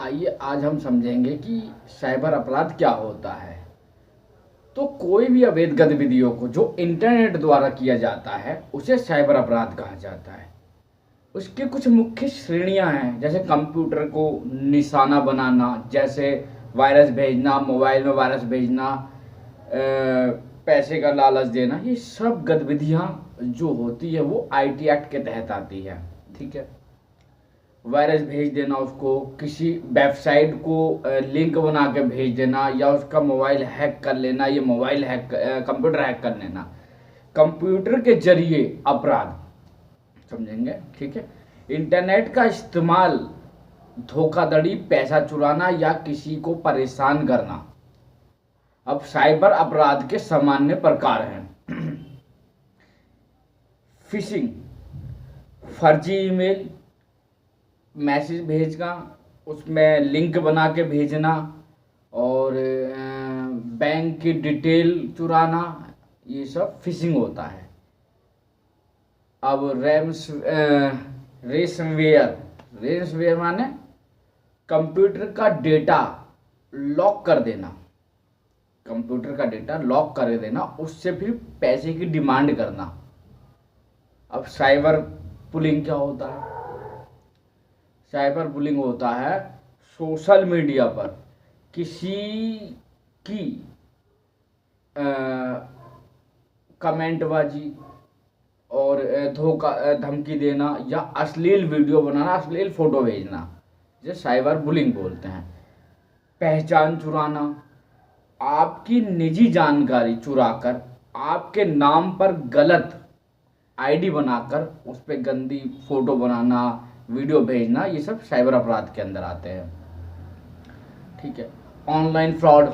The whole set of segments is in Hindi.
आइए आज हम समझेंगे कि साइबर अपराध क्या होता है। तो कोई भी अवैध गतिविधियों को जो इंटरनेट द्वारा किया जाता है उसे साइबर अपराध कहा जाता है। उसकी कुछ मुख्य श्रेणियां हैं, जैसे कंप्यूटर को निशाना बनाना, जैसे वायरस भेजना, मोबाइल में वायरस भेजना, पैसे का लालच देना। ये सब गतिविधियां जो होती है वो आईटी एक्ट के तहत आती है। ठीक है। वायरस भेज देना, उसको किसी वेबसाइट को लिंक बना के भेज देना, या उसका मोबाइल हैक कर लेना, ये मोबाइल हैक कंप्यूटर हैक कर लेना, कंप्यूटर के जरिए अपराध समझेंगे। ठीक है। इंटरनेट का इस्तेमाल, धोखाधड़ी, पैसा चुराना या किसी को परेशान करना। अब साइबर अपराध के सामान्य प्रकार हैं। फिशिंग, फर्जी ईमेल, मैसेज भेजना, उसमें लिंक बना के भेजना, और बैंक की डिटेल चुराना, ये सब फिशिंग होता है। अब रेंसमवेयर माने कंप्यूटर का डेटा लॉक कर देना, उससे फिर पैसे की डिमांड करना। अब साइबर बुलिंग क्या होता है? साइबर बुलिंग होता है सोशल मीडिया पर किसी की कमेंटबाजी और धमकी देना, या अश्लील वीडियो बनाना, अश्लील फोटो भेजना, जिसे साइबर बुलिंग बोलते हैं। पहचान चुराना, आपकी निजी जानकारी चुराकर आपके नाम पर गलत आईडी बनाकर उस पर गंदी फोटो बनाना, वीडियो भेजना, ये सब साइबर अपराध के अंदर आते हैं। ठीक है। ऑनलाइन फ्रॉड,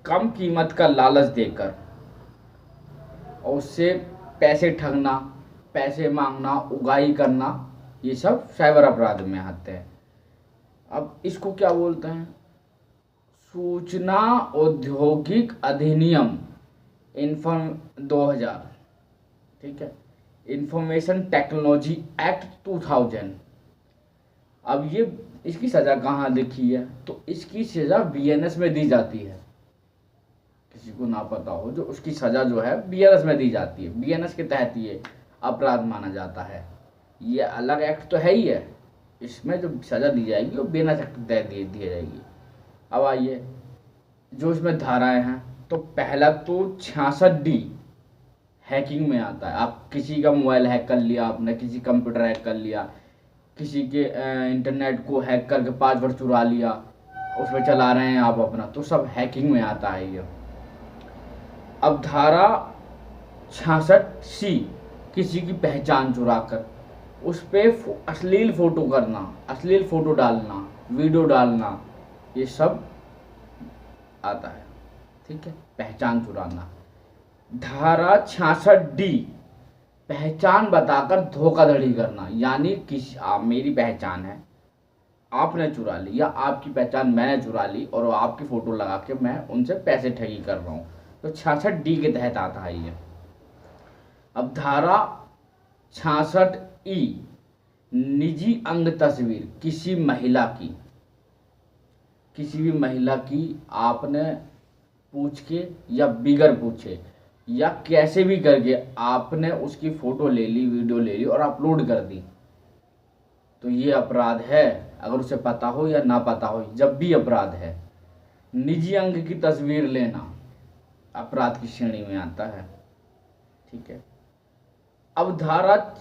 कम कीमत का लालच देकर और उससे पैसे ठगना, पैसे मांगना, उगाही करना, ये सब साइबर अपराध में आते हैं। अब इसको क्या बोलते हैं? सूचना औद्योगिक अधिनियम इन्फॉर्म 2000। ठीक है। Information technology act 2000। अब ये इसकी सज़ा कहाँ लिखी है? तो इसकी सज़ा बीएनएस में दी जाती है। किसी को ना पता हो, जो उसकी सज़ा जो है बीएनएस में दी जाती है। बीएनएस के तहत ये अपराध माना जाता है। ये अलग एक्ट तो है ही है, इसमें जो सज़ा दी जाएगी वो बीएनएस एक्ट के तहत दी जाएगी। अब आइए जो इसमें धाराएं हैं, तो पहला तो 66D हैकिंग में आता है। आप किसी का मोबाइल हैक कर लिया, आपने किसी कंप्यूटर हैक कर लिया, किसी के इंटरनेट को हैक करके पासवर्ड चुरा लिया, उसमें चला रहे हैं आप अपना, तो सब हैकिंग में आता है ये। अब धारा 66C, किसी की पहचान चुराकर उस पर अश्लील फोटो करना, अश्लील फोटो डालना, वीडियो डालना, ये सब आता है। ठीक है। पहचान चुराना। धारा 66D, पहचान बताकर धोखाधड़ी करना, यानी मेरी पहचान है, आपने चुरा ली, या आपकी पहचान मैंने चुरा ली और आपकी फोटो लगा के मैं उनसे पैसे ठगी कर रहा हूँ, तो 66D के तहत आता है ये। अब धारा 66E, निजी अंग तस्वीर, किसी भी महिला की आपने पूछ के या बिगर पूछे या कैसे भी करके आपने उसकी फोटो ले ली, वीडियो ले ली और अपलोड कर दी, तो ये अपराध है, अगर उसे पता हो या ना पता हो, जब भी अपराध है। निजी अंग की तस्वीर लेना अपराध की श्रेणी में आता है। ठीक है। अब धारा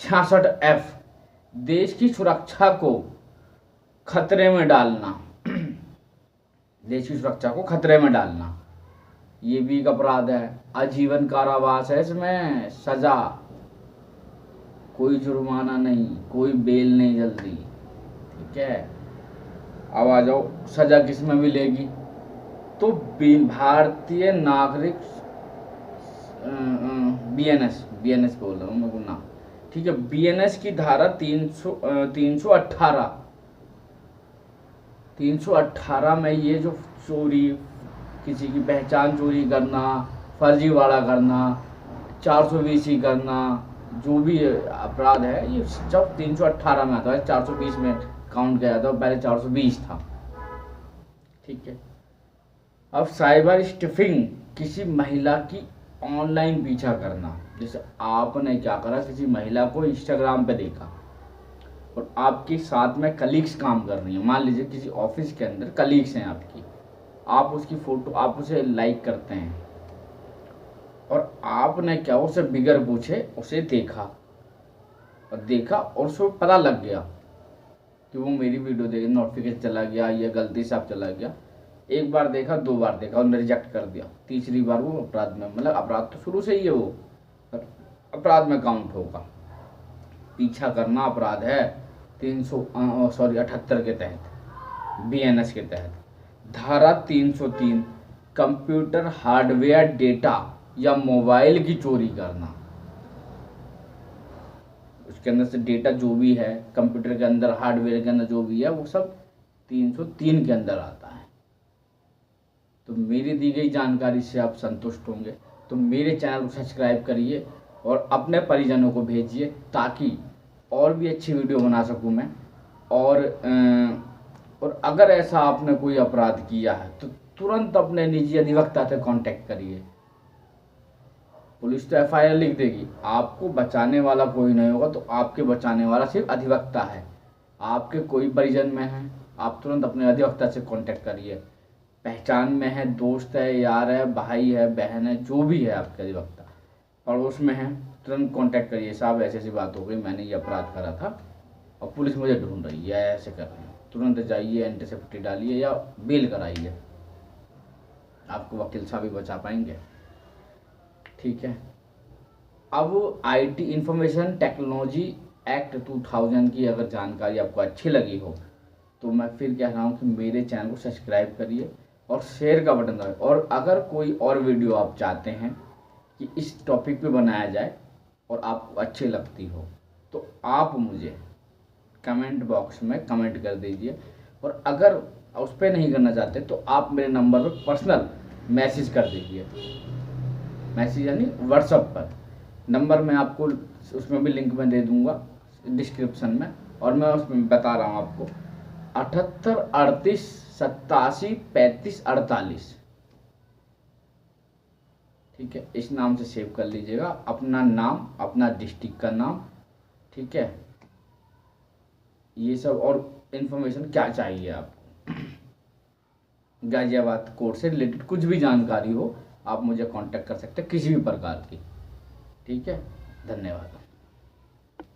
66F, देश की सुरक्षा को खतरे में डालना, देश की सुरक्षा को खतरे में डालना, ये भी एक अपराध है। आजीवन कारावास है इसमें सजा, कोई जुर्माना नहीं, कोई बेल नहीं जल्दी। ठीक है। अब आ जाओ सजा किस में मिलेगी? तो भारतीय नागरिक बीएनएस बोल रहा हूँ मैं ना। ठीक है। बीएनएस की धारा 318 में ये जो चोरी, किसी की पहचान चोरी करना, फर्जीवाड़ा करना, 420 करना, जो भी अपराध है ये जब 318 में आता है, 420 में काउंट किया जाता है, पहले 420 था। ठीक है। अब साइबर स्टफिंग, किसी महिला की ऑनलाइन पीछा करना। जैसे आपने क्या करा, किसी महिला को इंस्टाग्राम पे देखा और आपके साथ में कलीग्स काम कर रही हैं, मान लीजिए किसी ऑफिस के अंदर कलीग्स हैं आपकी, आप उसकी फ़ोटो, आप उसे लाइक करते हैं और आपने क्या उसे बिगर पूछे उसे देखा और उसको पता लग गया कि वो मेरी वीडियो देख, नोटिफिकेशन चला गया या गलती से आप चला गया। एक बार देखा, 2 बार देखा और रिजेक्ट कर दिया, तीसरी बार वो अपराध में, मतलब अपराध तो शुरू से ही है वो, पर अपराध में काउंट होगा। पीछा करना अपराध है 78 के तहत, BNS के तहत। धारा 303 कंप्यूटर हार्डवेयर डेटा या मोबाइल की चोरी करना। उसके अंदर से डेटा जो भी है कंप्यूटर के अंदर, हार्डवेयर के अंदर जो भी है, वो सब 303 के अंदर आता है। तो मेरी दी गई जानकारी से आप संतुष्ट होंगे तो मेरे चैनल को सब्सक्राइब करिए और अपने परिजनों को भेजिए, ताकि और भी अच्छी वीडियो बना सकूं मैं। और अगर ऐसा आपने कोई अपराध किया है तो तुरंत अपने निजी अधिवक्ता से कांटेक्ट करिए। पुलिस तो FIR लिख देगी, आपको बचाने वाला कोई नहीं होगा, तो आपके बचाने वाला सिर्फ अधिवक्ता है। आपके कोई परिजन में है, आप तुरंत अपने अधिवक्ता से कांटेक्ट करिए। पहचान में है, दोस्त है, यार है, भाई है, बहन है, जो भी है आपके अधिवक्ता, पड़ोस में है, तुरंत कांटेक्ट करिए। साहब ऐसी ऐसी बात हो गई, मैंने ये अपराध करा था और पुलिस मुझे ढूंढ रही है, ऐसे कर रही है। तुरंत जाइए, एंटीसेप्टी डालिए या बेल कराइए, आपको वकील साहब भी बचा पाएंगे। ठीक है। अब IT इंफॉर्मेशन टेक्नोलॉजी एक्ट 2000 की अगर जानकारी आपको अच्छी लगी हो तो मैं फिर कह रहा हूँ कि मेरे चैनल को सब्सक्राइब करिए और शेयर का बटन दबाइए। और अगर कोई और वीडियो आप चाहते हैं कि इस टॉपिक पे बनाया जाए और आपको अच्छी लगती हो तो आप मुझे कमेंट बॉक्स में कमेंट कर दीजिए। और अगर उस पर नहीं करना चाहते तो आप मेरे नंबर पर पर्सनल मैसेज कर दीजिए, मैसेज यानी व्हाट्सएप पर। नंबर मैं आपको उसमें भी लिंक में दे दूंगा डिस्क्रिप्शन में, और मैं उसमें बता रहा हूँ आपको 78 38 87 35 48। ठीक है, इस नाम से सेव कर लीजिएगा, अपना नाम, अपना डिस्ट्रिक्ट का नाम। ठीक है, ये सब और इन्फॉर्मेशन क्या चाहिए आपको, गाजियाबाद कोर्ट से रिलेटेड कुछ भी जानकारी हो आप मुझे कांटेक्ट कर सकते हैं, किसी भी प्रकार की। ठीक है, धन्यवाद।